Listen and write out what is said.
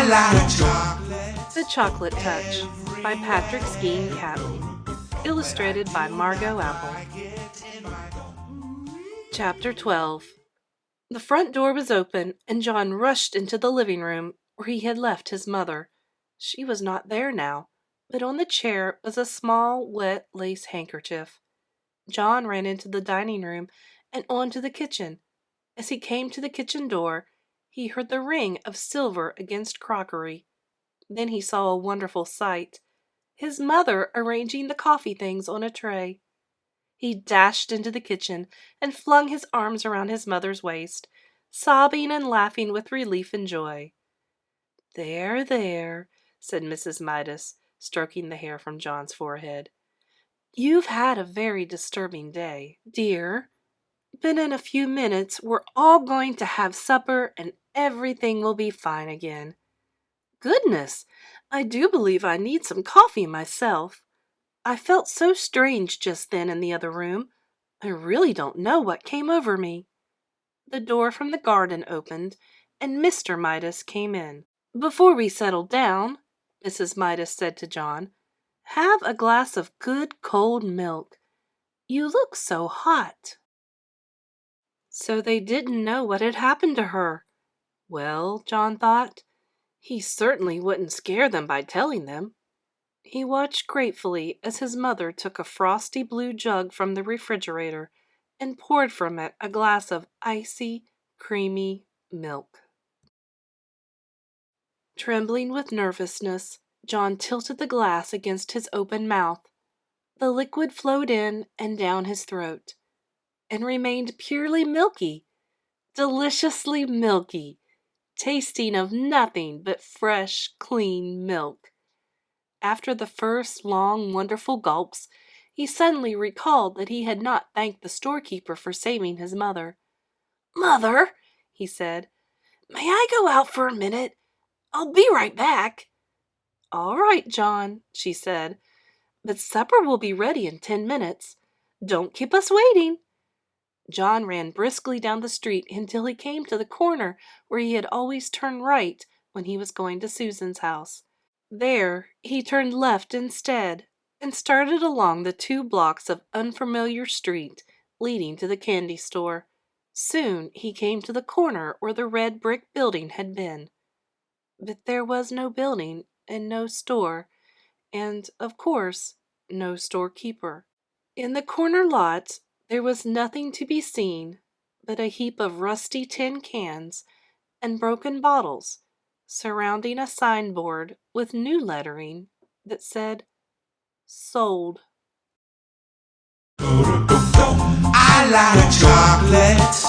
like chocolate. The Chocolate Touch by Patrick Skene Catling. Illustrated by Margot Apple. Chapter 12. The front door was open, and John rushed into the living room where he had left his mother. She was not there now, but on the chair was a small, wet lace handkerchief. John ran into the dining room and on to the kitchen. As he came to the kitchen door, he heard the ring of silver against crockery. Then he saw a wonderful sight: his mother arranging the coffee things on a tray. He dashed into the kitchen and flung his arms around his mother's waist, sobbing and laughing with relief and joy. "There, there," said Mrs. Midas, stroking the hair from John's forehead. "You've had a very disturbing day, dear. But in a few minutes we're all going to have supper and everything will be fine again. Goodness, I do believe I need some coffee myself. I felt so strange just then in the other room. I really don't know what came over me." The door from the garden opened, and Mr. Midas came in. "Before we settle down," Mrs. Midas said to John, "have a glass of good cold milk. You look so hot." So they didn't know what had happened to her. Well, John thought, he certainly wouldn't scare them by telling them. He watched gratefully as his mother took a frosty blue jug from the refrigerator and poured from it a glass of icy, creamy milk. Trembling with nervousness, John tilted the glass against his open mouth. The liquid flowed in and down his throat, and remained purely milky, deliciously milky, tasting of nothing but fresh, clean milk. After the first long, wonderful gulps, he suddenly recalled that he had not thanked the storekeeper for saving his mother. "Mother," he said, "may I go out for a minute? I'll be right back." "All right, John," she said, "but supper will be ready in 10 minutes. Don't keep us waiting." John ran briskly down the street until he came to the corner where he had always turned right when he was going to Susan's house. There he turned left instead, and started along the 2 blocks of unfamiliar street leading to the candy store. Soon he came to the corner where the red brick building had been. But there was no building and no store, and, of course, no storekeeper. In the corner lot there was nothing to be seen but a heap of rusty tin cans and broken bottles, surrounding a signboard with new lettering that said, "Sold." I like chocolate.